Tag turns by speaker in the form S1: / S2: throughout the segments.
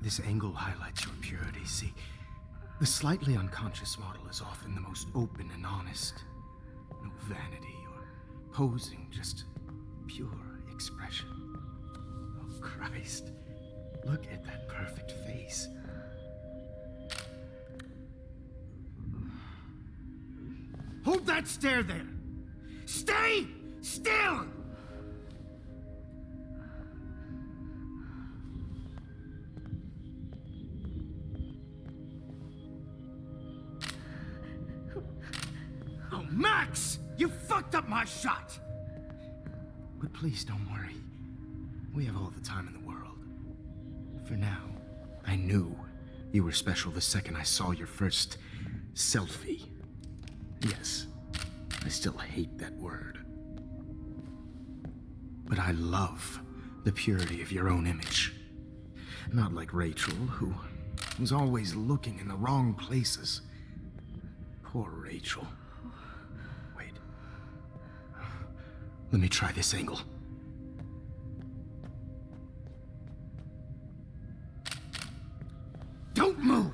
S1: This angle highlights your purity. See, the slightly unconscious model is often the most open and honest. No vanity or posing, just pure expression. Oh, Christ. Look at that perfect face. Hold that stare there! Stay still! Oh, Max! You fucked up my shot! But please don't worry. We have all the time in the world. For now, I knew you were special the second I saw your first selfie. Yes, I still hate that word. But I love the purity of your own image. Not like Rachel, who was always looking in the wrong places. Poor Rachel. Wait. Let me try this angle. Don't move!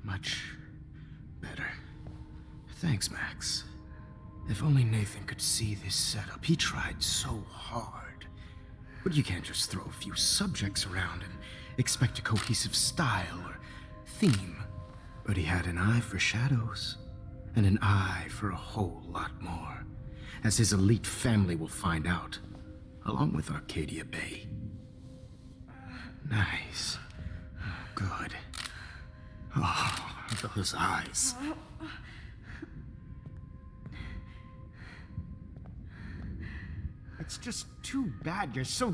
S1: Much better. Thanks, Max. If only Nathan could see this setup. He tried so hard. But you can't just throw a few subjects around and expect a cohesive style or theme. But he had an eye for shadows, and an eye for a whole lot more, as his elite family will find out, along with Arcadia Bay. Nice. Oh, good. Oh, those eyes. It's just too bad you're so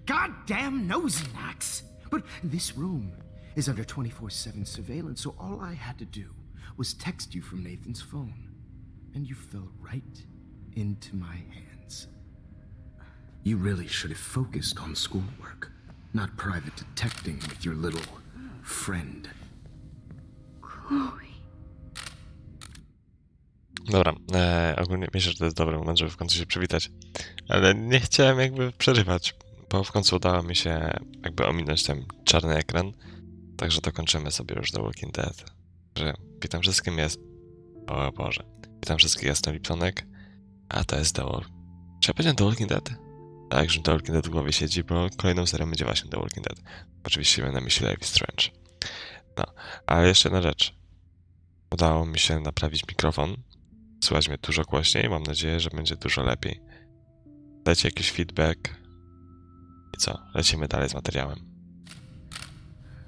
S1: goddamn nosy, Max. But this room is under 24/7 surveillance, so all I had to do was text you from Nathan's phone. And you fell right into my hands. You really should have focused on schoolwork, not private detecting with your little friend.
S2: Dobra, ogólnie myślę, że to jest dobry moment, żeby w końcu się przywitać. Ale nie chciałem jakby przerywać, bo w końcu udało mi się jakby ominąć ten czarny ekran. Także dokończymy sobie już The Walking Dead. Że witam wszystkim, jest... O Boże. Witam wszystkich, jestem Liptonek. A to jest Czy ja powiedziałem The Walking Dead? Tak, że The Walking Dead w głowie siedzi, bo kolejną serią będzie właśnie The Walking Dead. Oczywiście miałem na myśli Life is Strange. No, ale jeszcze jedna rzecz. Udało mi się naprawić mikrofon. Słychać mnie dużo głośniej, mam nadzieję, że będzie dużo lepiej. Dajcie jakiś feedback. I co? Lecimy dalej z materiałem.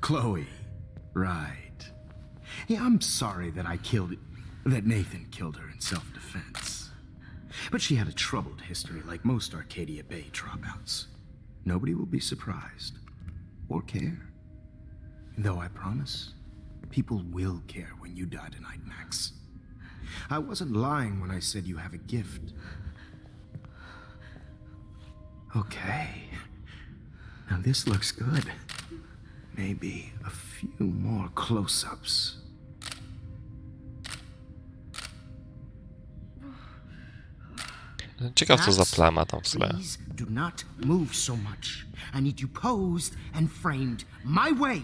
S1: Chloe, right. Yeah, I'm sorry that Nathan killed her in self-defense. But she had a troubled history like most Arcadia Bay dropouts. Nobody will be surprised. Or care. Though I promise, people will care when you die tonight, Max. I wasn't lying when I said you have a gift. Okay. Now this looks good. Maybe a few more close-ups.
S2: Ciekaw co za plama tam w tle.
S1: Please do not move so much. I need you posed and framed my way.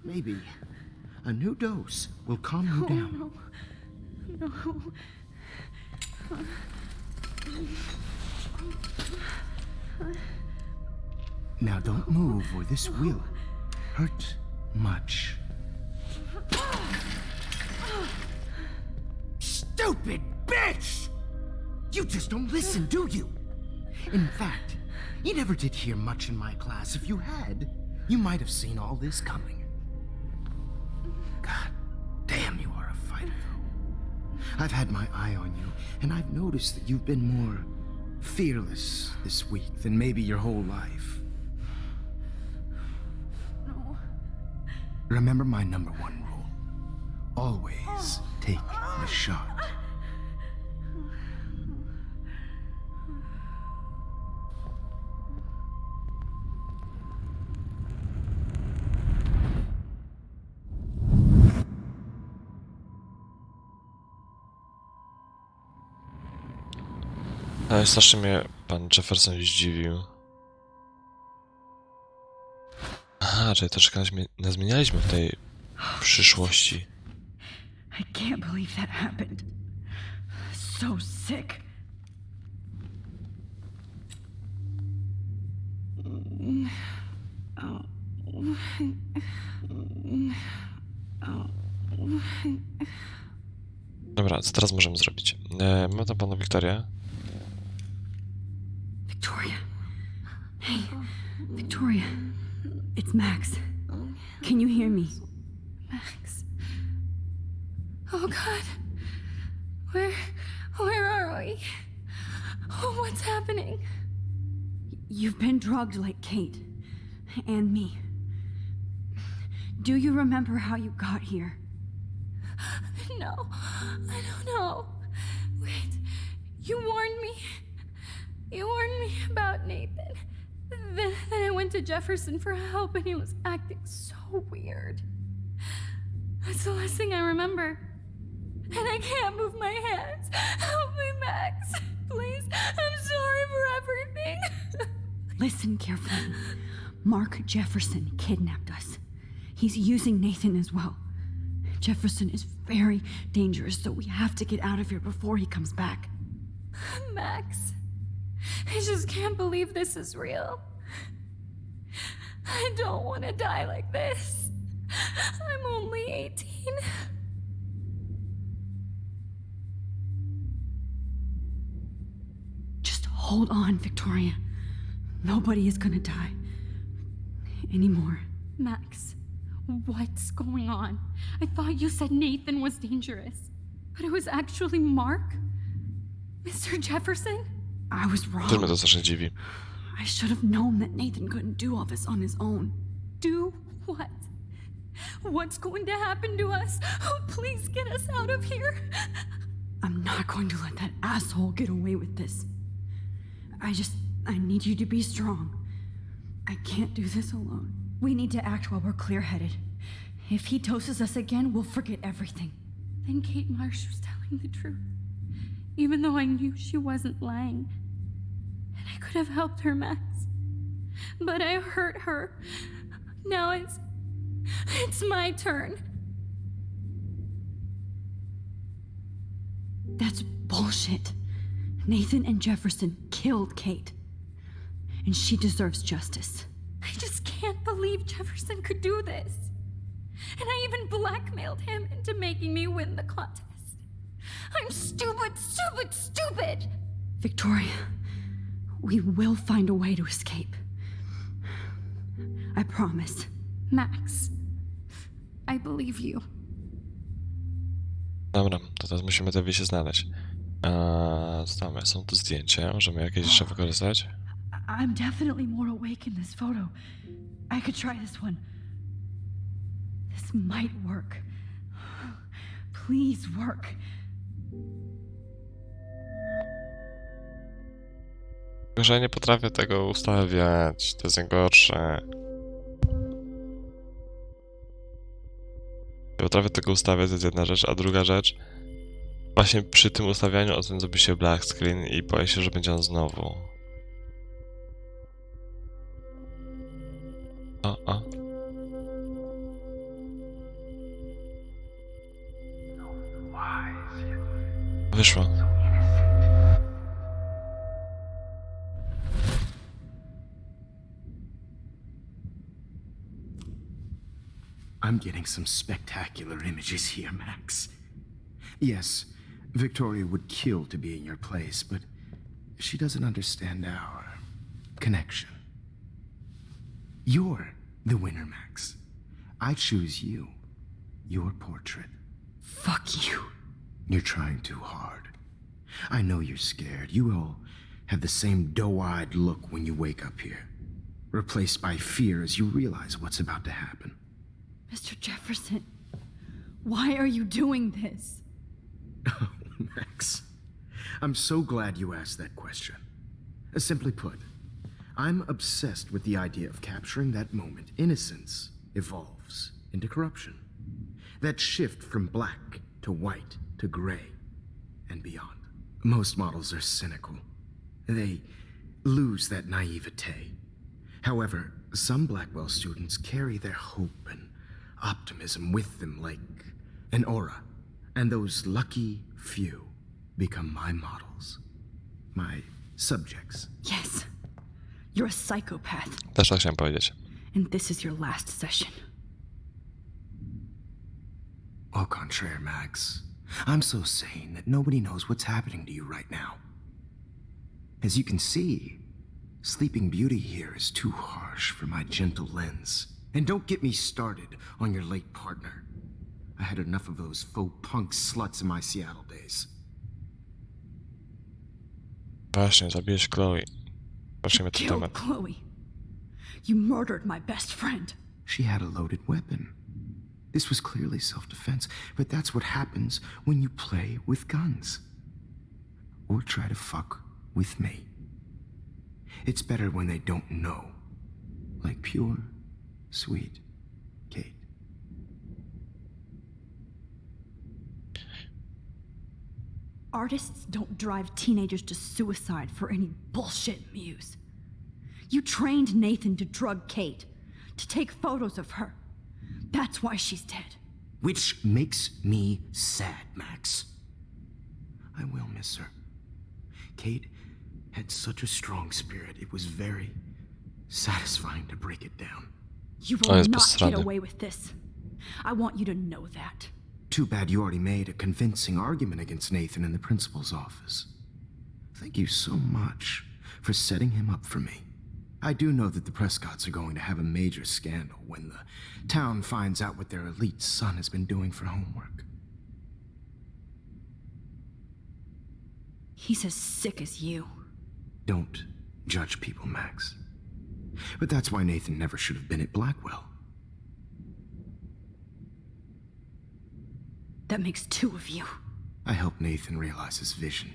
S1: Maybe a new dose will calm you down.
S3: No.
S1: Now don't move or this will hurt much. Stupid bitch! You just don't listen, do you? In fact, you never did hear much in my class. If you had, you might have seen all this coming. God damn, you are a fighter, though. I've had my eye on you, and I've noticed that you've been more fearless this week than maybe your whole life.
S3: No.
S1: Remember my #1 rule. Always take the shot.
S2: Ale strasznie mnie pan Jefferson zdziwił. Aha, czyli troszkę nazmienialiśmy w tej przyszłości.
S3: I can't believe that happened. So sick.
S2: Dobra, co teraz możemy zrobić? Mamy tam panu Wiktorię.
S3: Victoria. Hey, Victoria. It's Max. Can you hear me? Max. Oh God. Where are we? Oh, what's happening? You've been drugged like Kate. And me. Do you remember how you got here? No, I don't know. Wait, you warned me. You warned me about Nathan. Then I went to Jefferson for help and he was acting so weird. That's the last thing I remember. And I can't move my hands. Help me, Max. Please, I'm sorry for everything. Listen carefully. Mark Jefferson kidnapped us. He's using Nathan as well. Jefferson is very dangerous, so we have to get out of here before he comes back. Max, I just can't believe this is real. I don't want to die like this. I'm only 18. Just hold on, Victoria. Nobody is gonna die. Anymore. Max, what's going on? I thought you said Nathan was dangerous, but it was actually Mark? Mr. Jefferson? I was wrong.
S2: Też mnie to strasznie dziwi.
S3: I should have known that Nathan couldn't do all this on his own. Do what? What's going to happen to us? Oh, please get us out of here. I'm not going to let that asshole get away with this. I need you to be strong. I can't do this alone. We need to act while we're clear-headed. If he doses us again, we'll forget everything. Then Kate Marsh was telling the truth. Even though I knew she wasn't lying. And I could have helped her, Max. But I hurt her. Now it's my turn. That's bullshit. Nathan and Jefferson killed Kate. And she deserves justice. I just can't believe Jefferson could do this. And I even blackmailed him into making me win the contest. I'm stupid, stupid, stupid! Victoria, we will find a way to escape. I promise. Max, I believe you.
S2: Dobra, to teraz musimy te wyjście znaleźć. Co tam? Są tu zdjęcia, możemy jakieś jeszcze wykorzystać?
S3: I'm definitely more awake in this photo. I could try this one. This might work. Please work.
S2: Tylko, że ja nie potrafię tego ustawiać, to jest najgorsze. Nie potrafię tego ustawiać, to jest jedna rzecz, a druga rzecz, właśnie przy tym ustawianiu o tym zrobi się black screen i boję się, że będzie on znowu. O. Wyszło.
S1: I'm getting some spectacular images here, Max. Yes, Victoria would kill to be in your place, but she doesn't understand our connection. You're the winner, Max. I choose you. Your portrait.
S3: Fuck you.
S1: You're trying too hard. I know you're scared. You all have the same doe-eyed look when you wake up here, replaced by fear as you realize what's about to happen.
S3: Mr. Jefferson, why are you doing this?
S1: Oh, Max. I'm so glad you asked that question. Simply put, I'm obsessed with the idea of capturing that moment innocence evolves into corruption. That shift from black to white to gray and beyond. Most models are cynical. They lose that naivete. However, some Blackwell students carry their hope and optimism with them like an aura. And those lucky few become my models. My subjects.
S3: Yes. You're a psychopath.
S2: Też tak chciałem powiedzieć.
S3: And this is your last session.
S1: Au contraire, Max. I'm so sane that nobody knows what's happening to you right now. As you can see, Sleeping Beauty here is too harsh for my gentle lens. And don't get me started on your late partner. I had enough of those faux punk sluts in my Seattle days.
S2: Właśnie, zabijesz Chloe. Prosimy ten
S3: Killed
S2: temat.
S3: Chloe. You murdered my best friend.
S1: She had a loaded weapon. This was clearly self-defense, but that's what happens when you play with guns. Or try to fuck with me. It's better when they don't know. Like pure, sweet Kate.
S3: Artists don't drive teenagers to suicide for any bullshit muse. You trained Nathan to drug Kate, to take photos of her. That's why she's dead.
S1: Which makes me sad, Max. I will miss her. Kate had such a strong spirit, it was very satisfying to break it down.
S3: You
S2: Oh,
S3: will
S2: jest
S3: not
S2: posrany.
S3: get away with this. I want you to know that.
S1: Too bad you already made a convincing argument against Nathan in the principal's office. Thank you so much for setting him up for me. I do know that the Prescotts are going to have a major scandal when the town finds out what their elite son has been doing for homework.
S3: He's as sick as you.
S1: Don't judge people, Max. But that's why Nathan never should have been at Blackwell.
S3: That makes two of you.
S1: I helped Nathan realize his vision.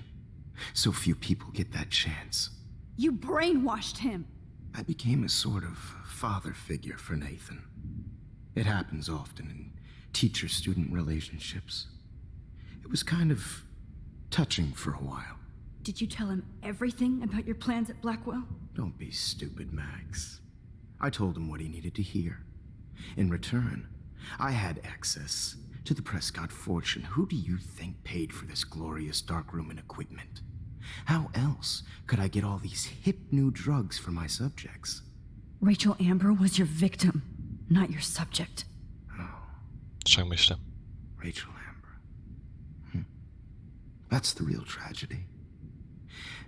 S1: So few people get that chance.
S3: You brainwashed him.
S1: I became a sort of father figure for Nathan. It happens often in teacher-student relationships. It was kind of touching for a while.
S3: Did you tell him everything about your plans at Blackwell?
S1: Don't be stupid, Max. I told him what he needed to hear. In return, I had access to the Prescott fortune. Who do you think paid for this glorious darkroom and equipment? How else could I get all these hip new drugs for my subjects?
S3: Rachel Amber was your victim, not your subject.
S2: Tak myślę.
S1: Rachel Amber. That's the real tragedy.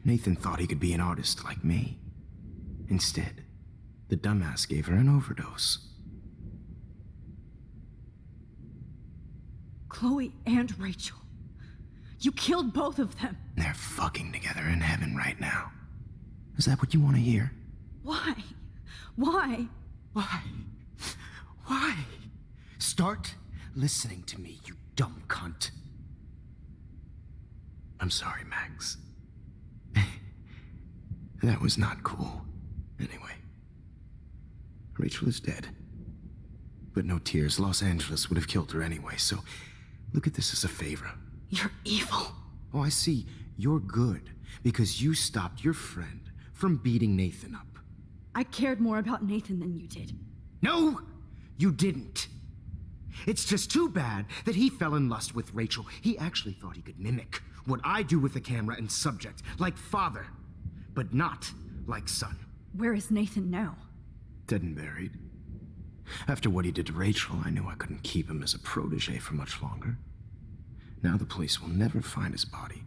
S1: Nathan thought he could be an artist like me. Instead, the dumbass gave her an overdose.
S3: Chloe and Rachel. You killed both of them.
S1: They're fucking together in heaven right now. Is that what you want to hear?
S3: Why? Why?
S1: Why? Why? Start listening to me, you dumb cunt. I'm sorry, Max. That was not cool. Anyway, Rachel is dead. But no tears. Los Angeles would have killed her anyway, so look at this as a favor.
S3: You're evil.
S1: Oh, I see. You're good because you stopped your friend from beating Nathan up.
S3: I cared more about Nathan than you did.
S1: No, you didn't. It's just too bad that he fell in lust with Rachel. He actually thought he could mimic what I do with the camera and subject, like father, but not like son.
S3: Where is Nathan now?
S1: Dead and buried. After what he did to Rachel, I knew I couldn't keep him as a protege for much longer. Now the police will never find his body.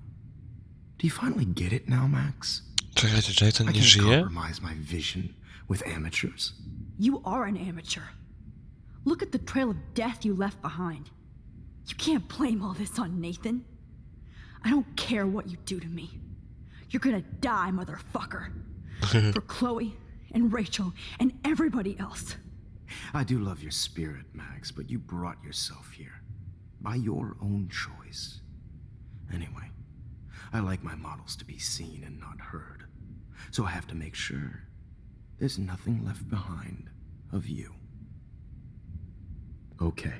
S1: Do you finally get it now, Max?
S2: Czekajcie, czy Nathan
S1: I
S2: nie
S1: can't
S2: żyje?
S1: compromise my vision with amateurs.
S3: You are an amateur. Look at the trail of death you left behind. You can't blame all this on Nathan. I don't care what you do to me. You're gonna die, motherfucker. For Chloe and Rachel and everybody else.
S1: I do love your spirit, Max, but you brought yourself here. By your own choice. Anyway, I like my models to be seen and not heard. So I have to make sure there's nothing left behind of you. Okay.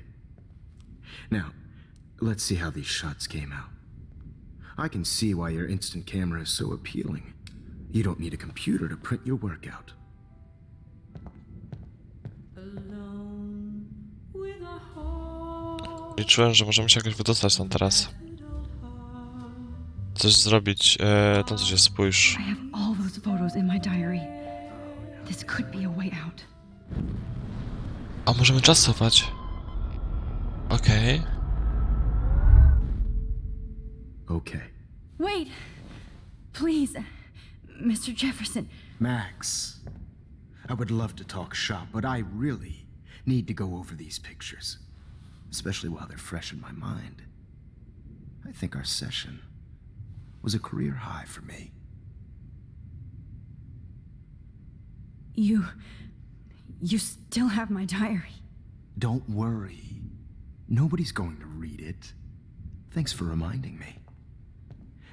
S1: Now, let's see how these shots came out. I can see why your instant camera is so appealing. You don't need a computer to print your work out.
S2: Liczyłem, że możemy się jakoś wydostać tam teraz. Coś zrobić, tam coś jest, spójrz.
S3: I have all those photos in my diary. This could be a way out.
S2: A możemy czas cofać? Okej.
S1: Okay.
S3: Wait! Please, Mr. Jefferson.
S1: Max, I would love to talk shop, but I really need to go over these pictures, especially while they're fresh in my mind. I think our session was a career high for me.
S3: You still have my diary.
S1: Don't worry. Nobody's going to read it. Thanks for reminding me.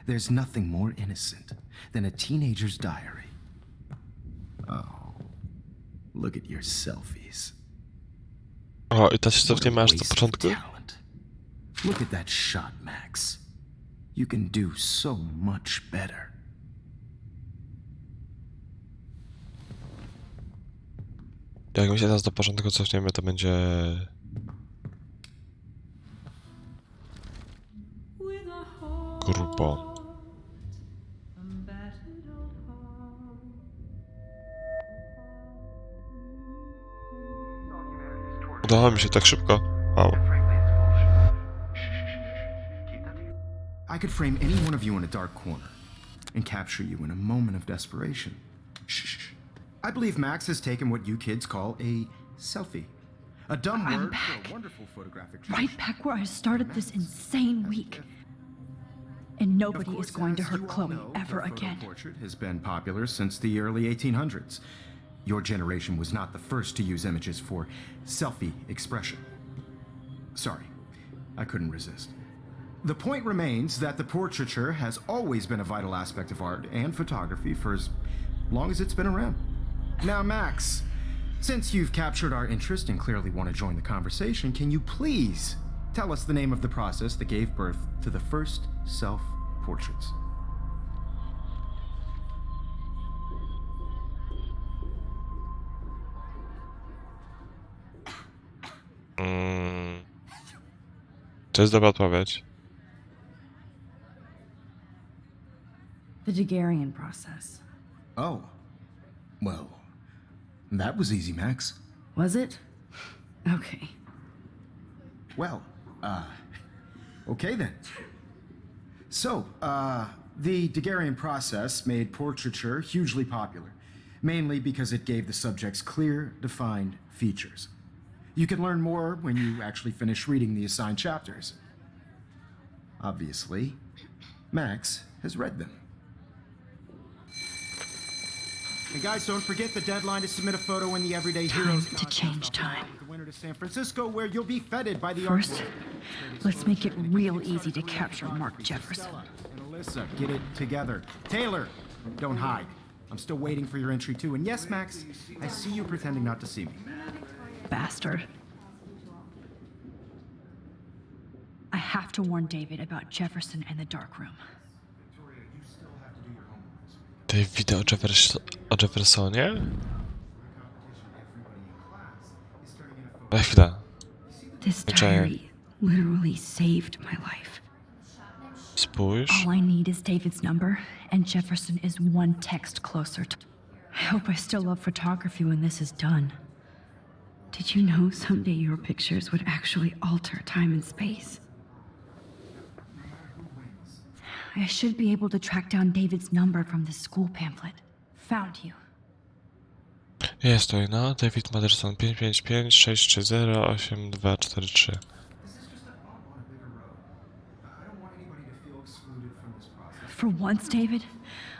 S1: There's nothing more innocent than a teenager's diary. Oh, look at your selfies.
S2: O, i teraz się
S1: What a
S2: cofniemy aż do
S1: waste of
S2: początku.
S1: talent. Look at that shot, Max. You can do so much better.
S2: Jak my się teraz do początku cofniemy, to będzie... grubo. Udało mi się tak szybko. Wow.
S1: I could frame any one of you in a dark corner and capture you in a moment of desperation. Shh. I believe Max has taken what you kids call a selfie. A dumb
S3: I'm
S1: word
S3: back.
S1: for a wonderful photographic
S3: Right back where I started this insane week. And nobody is going to hurt Chloe ever again.
S1: Portrait has been popular since the early 1800s. Your generation was not the first to use images for selfie expression. Sorry, I couldn't resist. The point remains that the portraiture has always been a vital aspect of art and photography for as long as it's been around. Now, Max, since you've captured our interest and clearly want to join the conversation, can you please tell us the name of the process that gave birth to the first self-portraits?
S2: To jest dobra odpowiedź.
S3: The Daguerrean process.
S1: Oh, well, that was easy, Max.
S3: Was it? Okay.
S1: Well, okay then. So, the Daguerrean process made portraiture hugely popular, mainly because it gave the subjects clear, defined features. You can learn more when you actually finish reading the assigned chapters. Obviously, Max has read them. And guys, don't forget the deadline to submit a photo in the Everyday Heroes
S3: Time to change time.
S1: The winner to San Francisco, where you'll be feted by the
S3: First,
S1: art world.
S3: let's make it real easy to capture Mark Jefferson.
S1: And Alyssa, get it together. Taylor, don't hide. I'm still waiting for your entry too. And yes, Max, I see you pretending not to see me.
S3: Bastard. I have to warn David about Jefferson and the dark room.
S2: Tej wideo o Jeffersonie? Ale chwila.
S3: This diary literally saved my life.
S2: Spójrz.
S3: All I need is David's number, and Jefferson is one text closer to... I hope I still love photography when this is done. Did you know someday your pictures would actually alter time and space? I should be able to track down David's number from the school pamphlet. Found you.
S2: Jest tutaj, no. David Maderson 555 630 8243.
S3: For once, David,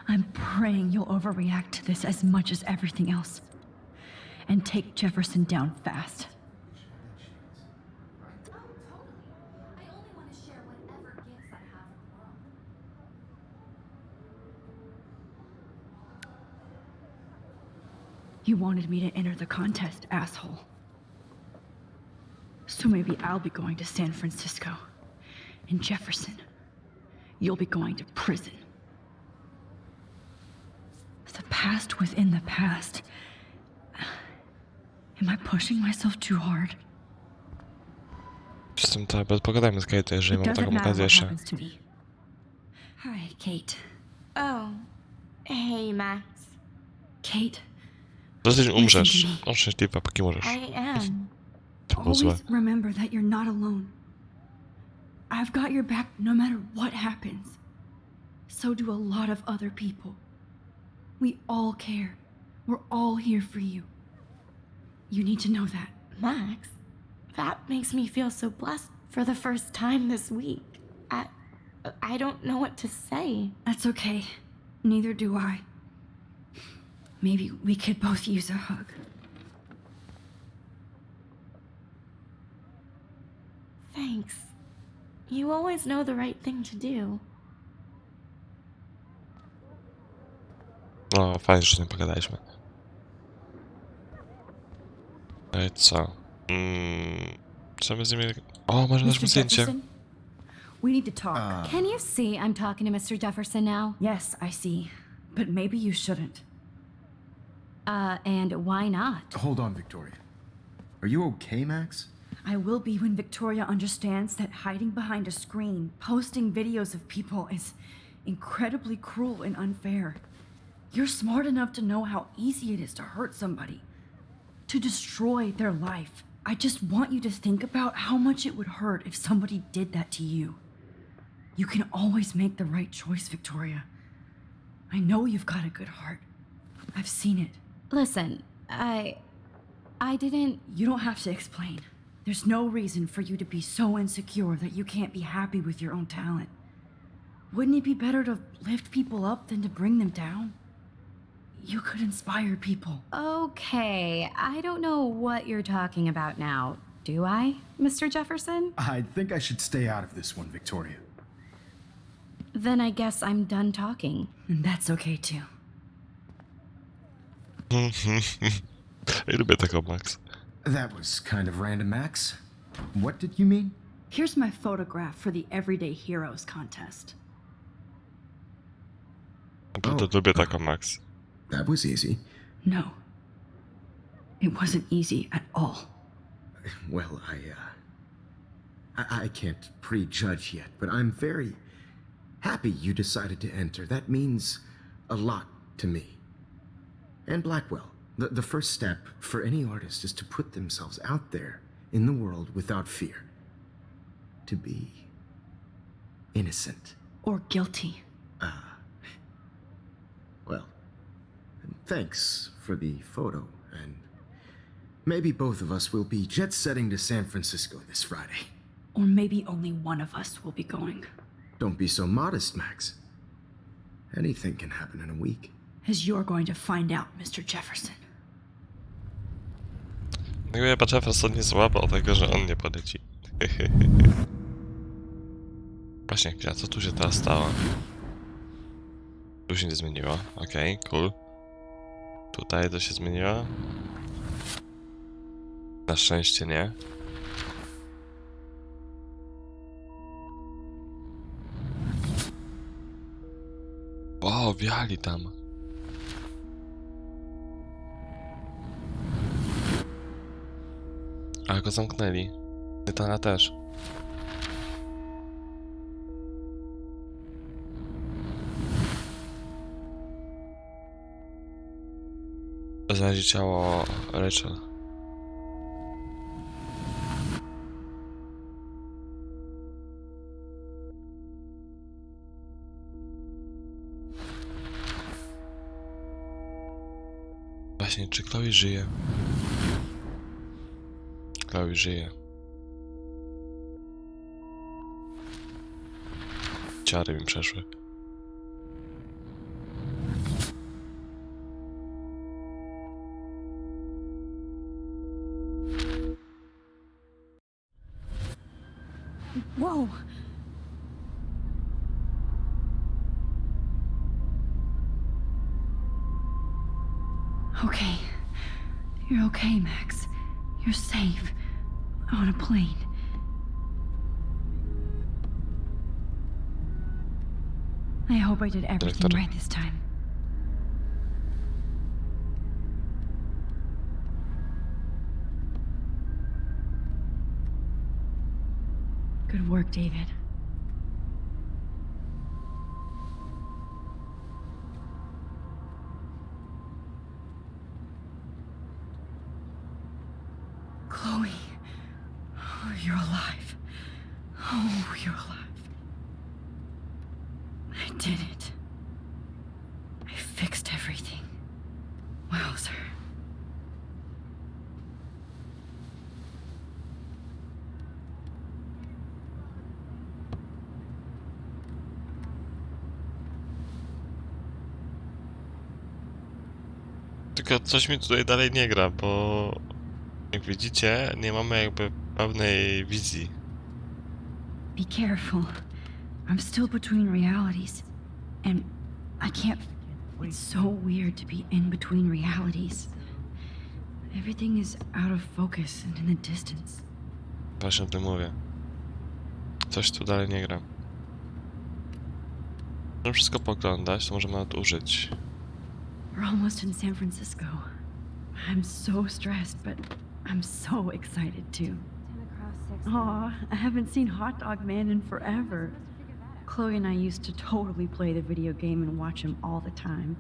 S3: I'm praying you'll overreact to this as much as everything else. And take Jefferson down fast. You wanted me to enter the contest, asshole. So maybe I'll be going to San Francisco. And Jefferson, you'll be going to prison. past within the past. Am I pushing myself too hard?
S2: Z tym tak, pogadajmy z Kate, jeżeli
S3: It
S2: mam
S3: doesn't
S2: taką
S3: matter
S2: okazję
S3: what
S2: jeszcze.
S3: happens to me. Hi, Kate.
S4: Oh, hey, Max.
S3: Kate,
S2: Za tydzień umrzesz.
S3: Listen to me.
S2: On szczęśliwa, póki możesz.
S4: I am.
S2: To było złe.
S3: always remember that you're not alone. I've got your back no matter what happens. So do a lot of other people. We all care. We're all here for you. You need to know that.
S4: Max, that makes me feel so blessed for the first time this week. I don't know what to say.
S3: That's okay. Neither do I. Maybe we could both use a hug.
S4: Thanks. You always know the right thing to do.
S2: No, fajnie, że nie pogadaliśmy. No i co? Co my z nimi... O, może nasze zdjęcie.
S3: We need to talk.
S5: Can you see I'm talking to Mr. Jefferson now?
S3: Yes, I see. But maybe you shouldn't.
S5: And why not?
S1: Hold on, Victoria. Are you okay, Max?
S3: I will be when Victoria understands that hiding behind a screen, posting videos of people is incredibly cruel and unfair. You're smart enough to know how easy it is to hurt somebody, to destroy their life. I just want you to think about how much it would hurt if somebody did that to you. You can always make the right choice, Victoria. I know you've got a good heart. I've seen it.
S5: Listen, I didn't...
S3: You don't have to explain. There's no reason for you to be so insecure that you can't be happy with your own talent. Wouldn't it be better to lift people up than to bring them down? You could inspire people.
S5: Okay, I don't know what you're talking about now. Do I, Mr. Jefferson?
S1: I think I should stay out of this one, Victoria.
S5: Then I guess I'm done talking.
S3: And that's okay too.
S2: Ja lubię tego, Max.
S1: That was kind of random, Max. What did you mean?
S3: Here's my photograph for the Everyday Heroes contest.
S2: Naprawdę lubię taką, Max.
S1: That was easy.
S3: No. It wasn't easy at all.
S1: Well, I can't prejudge yet, but I'm very happy you decided to enter. That means a lot to me. And Blackwell. The first step for any artist is to put themselves out there in the world without fear. To be innocent.
S3: Or guilty.
S1: Well, thanks for the photo, and maybe both of us will be jet-setting to San Francisco this Friday.
S3: Or maybe only one of us will be going.
S1: Don't be so modest, Max. Anything can happen in a week.
S3: As you're going to find out, Mr. Jefferson.
S2: No chyba Jefferson nie złapał tego, że on nie poleci. Właśnie, a co tu się teraz stało? Tu się nie zmieniło. Okej, cool. Tutaj to się zmieniło. Na szczęście nie. O, wjechali tam. Ale go zamknęli. Tytana też. Znaleźli ciało Rachel. Właśnie, czy Chloe żyje? Chloe żyje. Ciary mi przeszły.
S3: Whoa! Okay. You're okay, Max. You're safe. On a plane. I hope I did everything
S2: Dyrektor.
S3: right this time. Good work, David. Chloe. Oh, you're alive. Oh, you're alive. I did it. I fixed everything. Wowzer.
S2: Tylko coś mi tutaj dalej nie gra, bo jak widzicie, nie mamy jakby pełnej wizji.
S3: Be careful. I'm still between realities. And I can't. It's so weird to be in between realities. Everything is out of focus and in the distance.
S2: Właśnie o tym mówię. Coś tu dalej nie gra. Możemy wszystko poglądać, to możemy nawet użyć.
S3: We're almost in San Francisco. I'm so stressed, but I'm so excited too. Aw, I haven't seen Hot Dog Man in forever. Chloe and I used to totally play the video game and watch him all the time.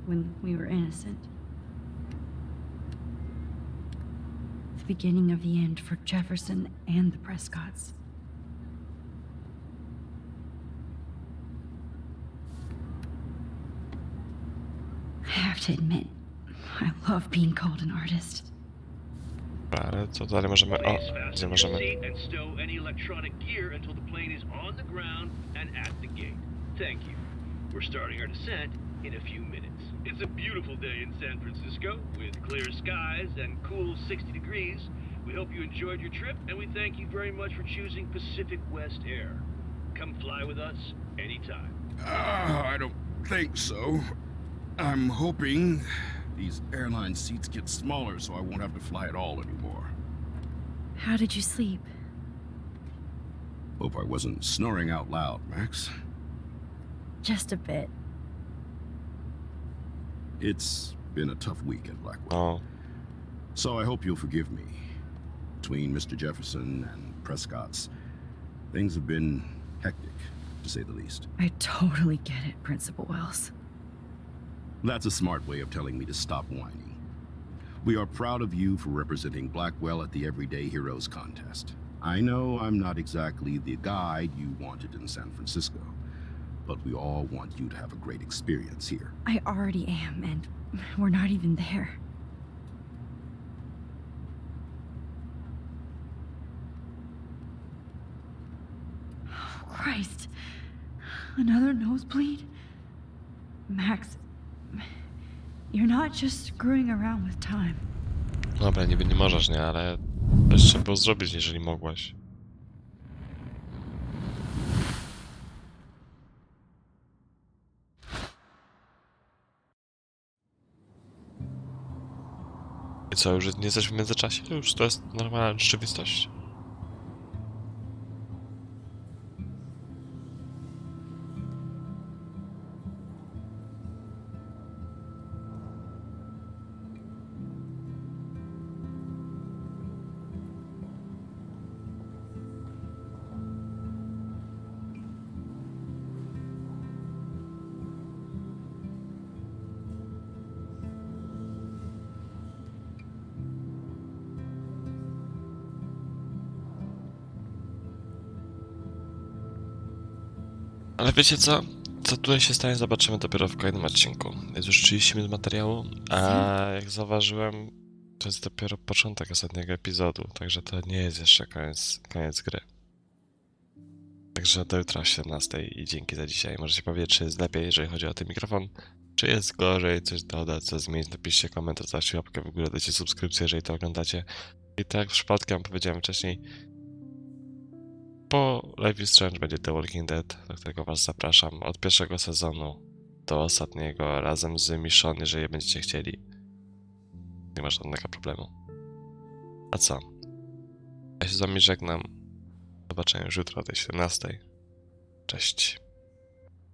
S3: When we were innocent. The beginning of the end for Jefferson and the Prescotts. I have to admit, I love being called an artist.
S2: Ale co dalej możemy... O, gdzie możemy...
S6: And stow any electronic gear until the plane is on the ground and at the gate. Thank you. We're starting our descent in a few minutes. It's a beautiful day in San Francisco with clear skies and cool 60 degrees. We hope you enjoyed your trip and we thank you very much for choosing Pacific West Air. Come fly with us anytime.
S7: I don't think so. I'm hoping these airline seats get smaller so I won't have to fly at all anymore.
S3: How did you sleep?
S7: Hope I wasn't snoring out loud, Max.
S3: Just a bit.
S7: It's been a tough week at Blackwell.
S2: O,
S7: So I hope you'll forgive me. Between Mr. Jefferson and Prescott's, things have been hectic, to say the least.
S3: I totally get it, Principal Wells.
S7: That's a smart way of telling me to stop whining. We are proud of you for representing Blackwell at the Everyday Heroes contest. I know I'm not exactly the guide you wanted in San Francisco, but we all want you to have a great experience here.
S3: I already am, and we're not even there. Oh, Christ. Another nosebleed? Max, you're not just screwing around with time.
S2: dobra, niby nie możesz, nie? Ale też trzeba było zrobić, jeżeli mogłaś. I co, już nie jesteśmy w międzyczasie? Już to jest normalna rzeczywistość? Ale wiecie co? Co tutaj się stanie, zobaczymy dopiero w kolejnym odcinku. Jest już 30 minut materiału, a jak zauważyłem, to jest dopiero początek ostatniego epizodu, także to nie jest jeszcze koniec gry. Także do jutra o 17 i dzięki za dzisiaj. Możecie powiedzieć, czy jest lepiej, jeżeli chodzi o ten mikrofon, czy jest gorzej, coś dodać, co zmienić, napiszcie komentarz, zostawcie łapkę w górę, dajcie subskrypcję, jeżeli to oglądacie. I tak jak w przypadku powiedziałem wcześniej, po Live is Strange będzie The Walking Dead, do którego was zapraszam od pierwszego sezonu do ostatniego, razem z Michonne, jeżeli będziecie chcieli. Nie ma żadnego problemu. A co? Ja się z wami żegnam. Zobaczenia już jutro o tej 17. Cześć.